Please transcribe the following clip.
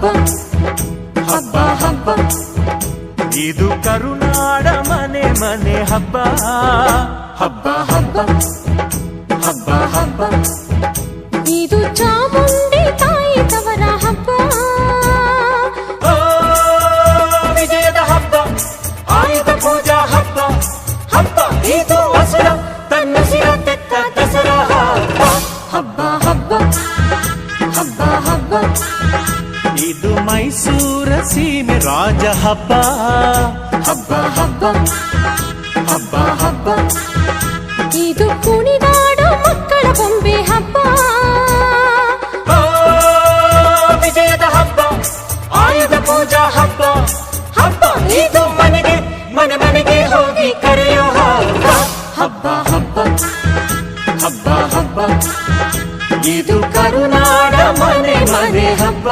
ಹಬ್ಬ ಹಬ್ಬ ಹಬ್ಬ ಇದು ಕರುನಾಡ ಮನೆ ಮನೆ ಹಬ್ಬ ಹಬ್ಬ ಹಬ್ಬ ಹಬ್ಬ ಹಬ್ಬ ಇದು ಚಾಮುಂಡಿ ತಾಯಿ ತವರ ಹಬ್ಬ ವಿಜಯದ ಹಬ್ಬ ಆಯುಧ ಪೂಜಾ ಹಬ್ಬ ಹಬ್ಬ ಇದು ಹಸುರ ತನ್ನ ಸಿರ ತೆತ್ತ ದಸರಾ ಹಬ್ಬ ಹಬ್ಬ ಹಬ್ಬ ಹಬ್ಬ ಇದು ಮೈಸೂರ ಸೀಮೆ ರಾಜ ಹಬ್ಬ ಹಬ್ಬ ಹಬ್ಬ ಹಬ್ಬ ಹಬ್ಬ ಇದು ಕುಣಿದಾಡೋ ಮಕ್ಕಳ ಬೊಂಬೆ ಹಬ್ಬ ವಿಜಯದ ಹಬ್ಬ ಆಯುಧ ಪೂಜಾ ಹಬ್ಬ ಹಬ್ಬ ಇದು ಮನೆಗೆ ಮನೆ ಮನೆಗೆ ಹೋಗಿ ಕರೆಯೋ ಹಬ್ಬ ಹಬ್ಬ ಹಬ್ಬ ಹಬ್ಬ ಹಬ್ಬ ಇದು ಕರುನಾಡ ಮನೆ ಮನೆ ಹಬ್ಬ